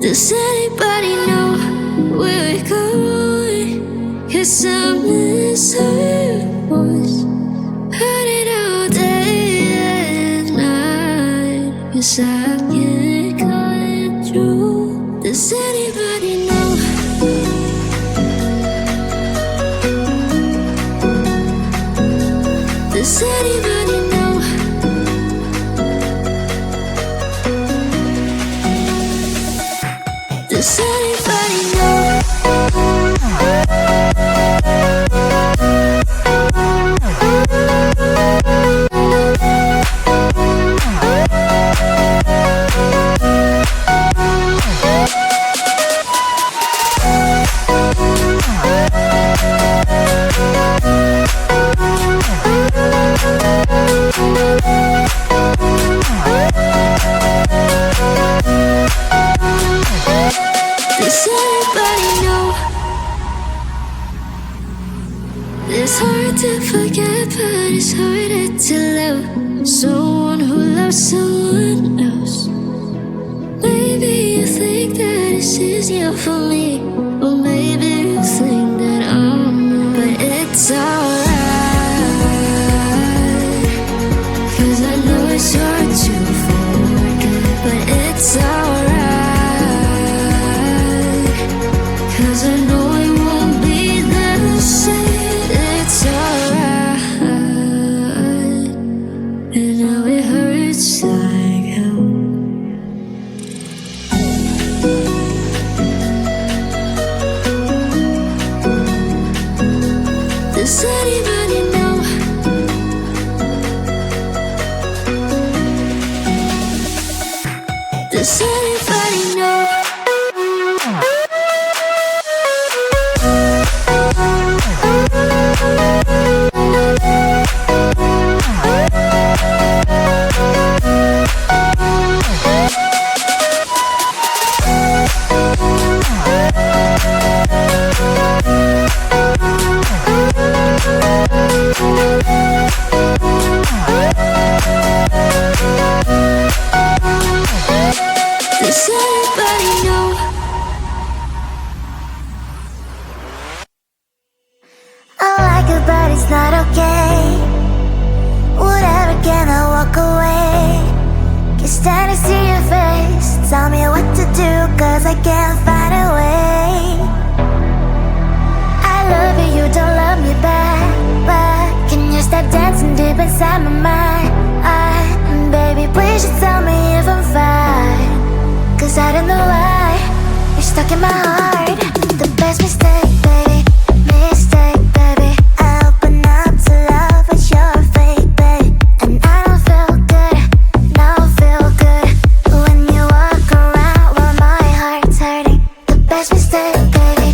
Does anybody know where we're going? 'Cause I miss her voice. Heard it all day and night. 'Cause I can't call it true. Does anybody know? Does anybody know? Does anybody know? Does anybody know? It's hard to forget, but it's harder to love someone who loves someone else. Maybe you think that it's easier for me, or maybe you think that I'm wrong, but it's alright. 'Cause I know it's hard to forget, but it's alright. 'Cause I know it won't be the same. It's alright. And now it hurts like hell. Does anybody know? Does anybody know? Does anybody know? I like it, but it's not okay. Whatever, can I walk away? Can't stand to see your face. Tell me what to do, 'cause I can't find a way. I love you, you don't love me back. But can you stop dancing deep inside my mind? Baby, please just tell me if I'm fine. 'Cause I don't know why you're stuck in my heart. The best mistake, baby, mistake, baby. I open up to love, but you're fake, babe. And I don't feel good, no feel good when you walk around while my heart's hurting. The best mistake, baby,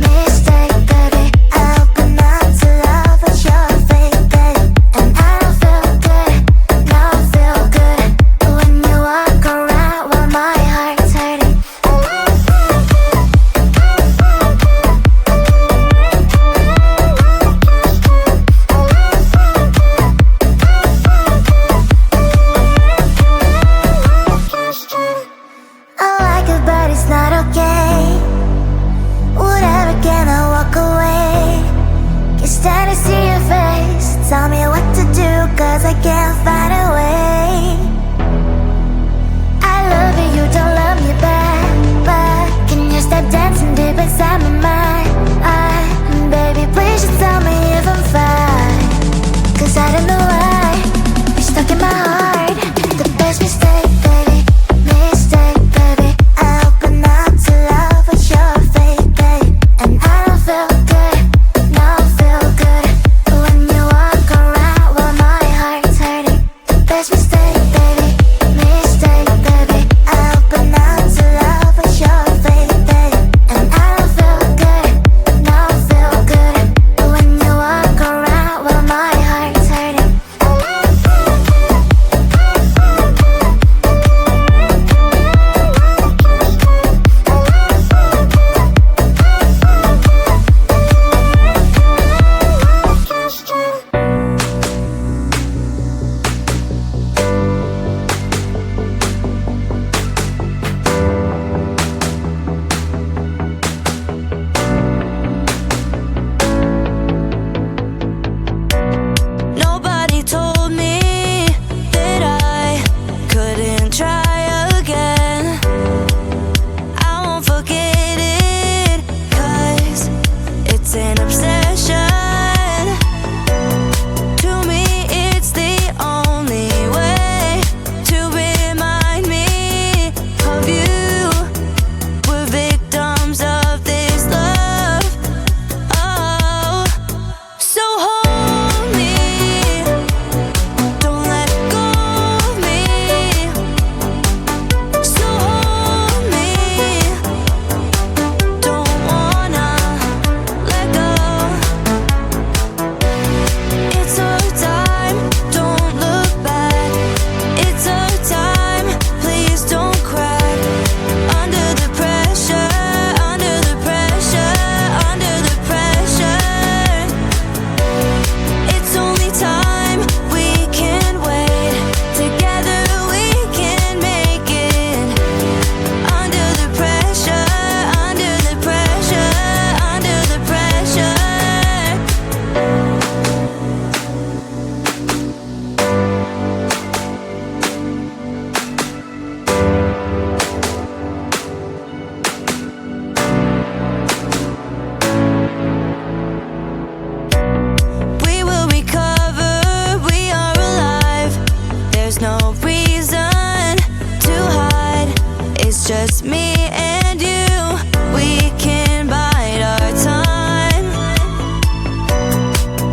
mistake, baby. I open up to love, but you're fake, babe. And I don't feel good, no feel good when you walk around while my heart's hurting. I like it, but it's not okay. Whatever, can I walk away? Can't stand to see your face. Tell me what to do, 'cause I can't find a way. I love you, you don't love me back. But can you stop dancing deep inside my mind? Baby, please just tell me if I'm fine. 'Cause I don't know why you're stuck in my heart. The best mistake, baby, mistake, baby. I open up to love, but you're fake, babe. And I don't feel good, no feel good when you walk around while my heart's hurting. The just me and you. We can bide our time,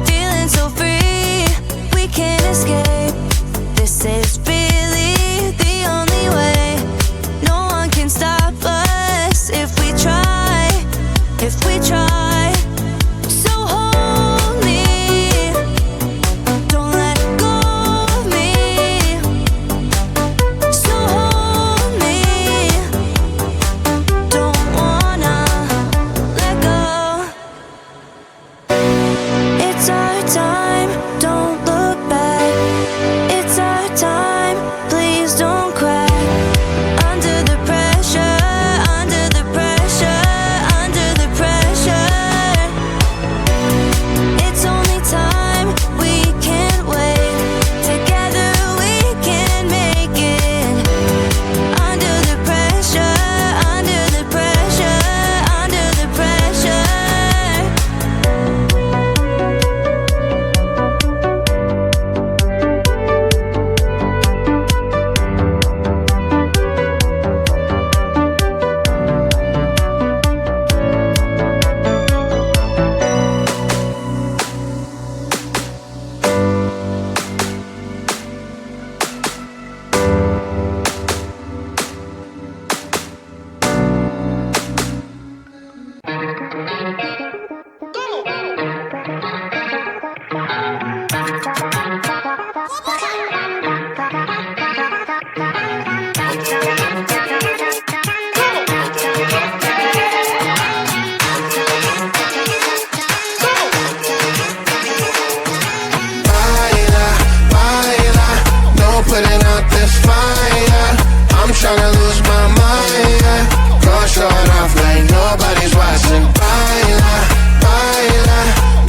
feeling so free. We can't escape. This is really the only way. No one can stop us if we try, if we try. So hold me, don't let go of me. So hold me, don't wanna let go. It's our time, don't look back. It's our time, please don't crack. Under the pressure, under the pressure, under the pressure. It's only time, we can't wait. Together we can make it. Under the pressure, under the pressure, under the pressure. Baila, baila, no putting out this fire. I'm tryna lose my mind, yeah. Go short off like nobody's watching. Baila, baila,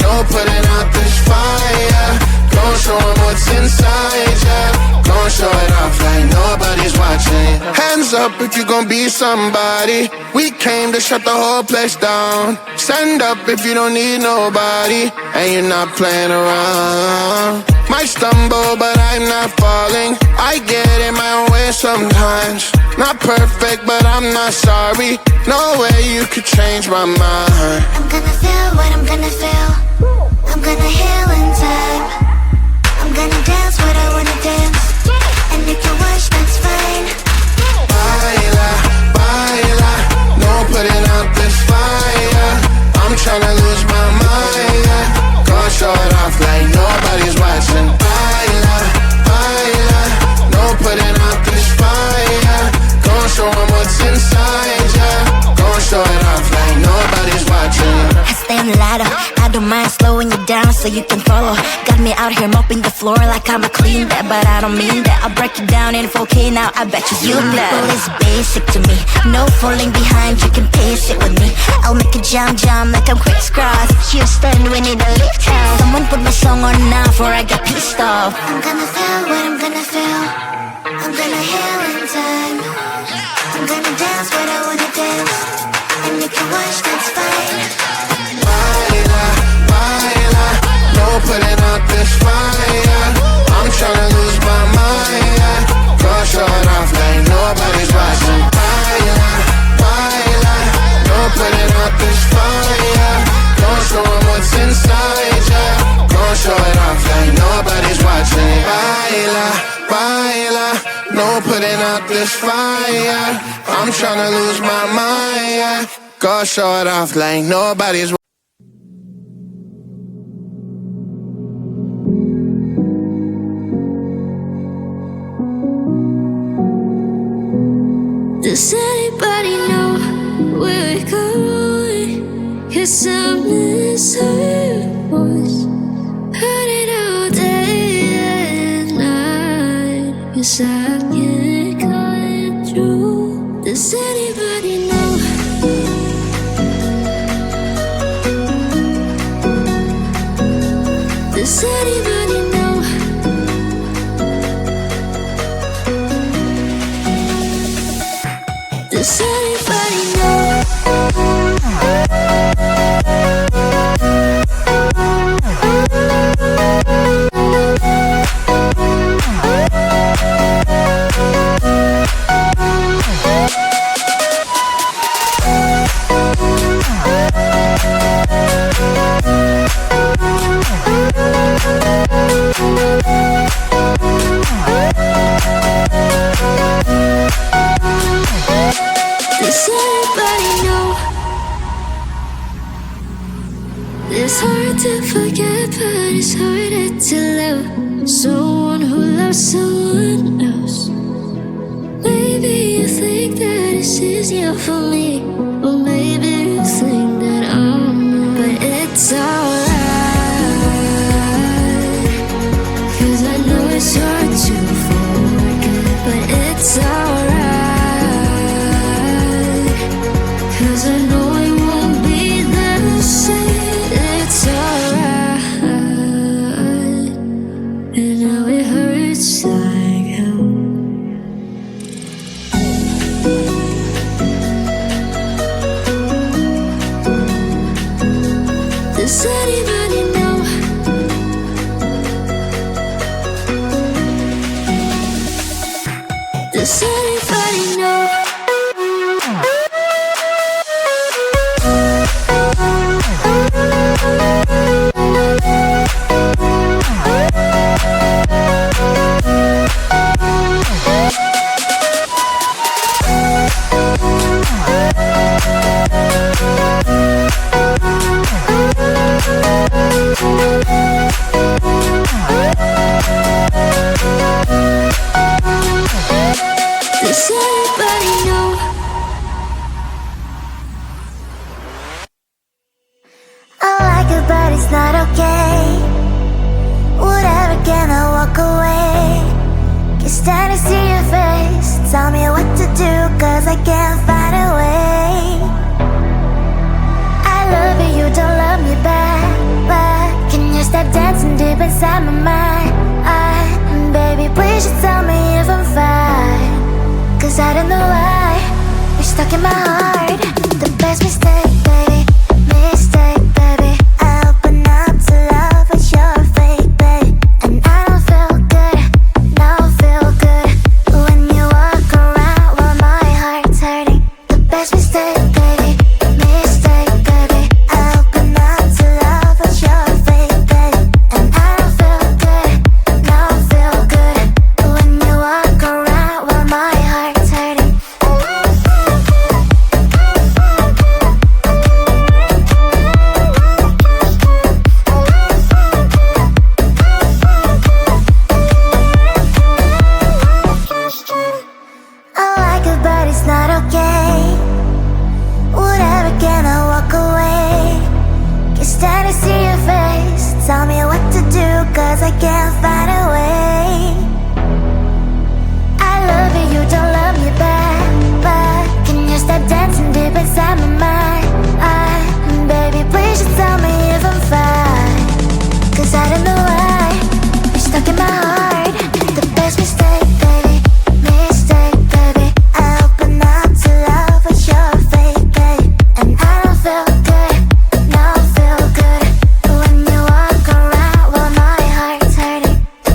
no putting out this fire. Go show 'em what's inside, yeah. Go show it off like nobody's watching. Hands up if you gon' be somebody. We came to shut the whole place down. Stand up if you don't need nobody, and you're not playing around. Might stumble, but I'm not falling. I get in my own way sometimes. Not perfect, but I'm not sorry. No way you could change my mind. I'm gonna feel what I'm gonna feel. I'm gonna heal in time. I'm gonna dance what I wanna dance. And if you watch, that's fine. Baila, baila, no putting out this fire. I'm tryna lose my mind, yeah. Go show it off like nobody's watching. Baila, baila, no putting out this fire. Go show 'em what's inside, yeah. Go show it off like nobody's watching. I stay on the ladder. I don't mind slowing you down so you can follow. Got me out here mopping the floor like I'm a clean that, but I don't mean that. I'll break it down in 4K now. I bet you know. Well, it's basic to me. No falling behind. You can pace it with me. I'll make it jump like I'm crisscross. Houston, we need a lift house. Someone put my song on now before I get pissed off. I'm gonna feel what I'm gonna feel. I'm gonna heal in time. I'm gonna dance what I wanna dance. And if you watch, that's fine. Baila, baila, no putting out this fire. I'm tryna lose my mind, yeah. Go show it off like nobody's watching. Baila, baila, no putting out this fire. Go show 'em what's inside, yeah. Go show it off like nobody's watching. Baila, baila, no putting out this fire. I'm tryna lose my mind, yeah. Go show it off like nobody's. Does anybody know where we're going? 'Cause I miss her voice. Heard it all day and night. 'Cause I can't cut it through. Does anybody know? Does anybody know? Does anybody know? It's hard to forget, but it's harder to love someone who loves someone else. Maybe you think that it's easier for me, or maybe you think that I'm, but it's alright. 'Cause I know it's hard to forget, but it's alright. 'Cause I know it won't be the same. It's alright. And now it hurts like hell. Does anybody know? Does anybody know? Does anybody know? I like it, but it's not okay. Whatever, can I walk away? Can't stand to see your face. Tell me what to do, 'cause I can't find a way. I love you, you don't love me back. But can you stop dancing deep inside my mind? Baby, please just tell me if I'm fine. 'Cause I don't know why you're stuck in my heart. The best mistake, baby, mistake, baby. I open up to love, but you're fake, babe. And I don't feel good, no feel good when you walk around while my heart's hurting. The best mistake, baby, mistake, baby. I open up to love, but you're fake, babe. And I don't feel good, no feel good when you walk around while my heart's hurting. I like it, but it's not okay. Whatever, can I walk away? Can't stand to see your face. Tell me what to do, 'cause I can't find a way. I love you, you don't love me back. But can you stop dancing deep inside my mind? Baby, please just tell me if I'm fine. 'Cause I don't know why you're stuck in my heart. The best mistake, baby, mistake, baby. I open up to love, but you're fake, babe. And I don't feel good, no feel good when you walk around while my heart's hurting. The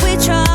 we try.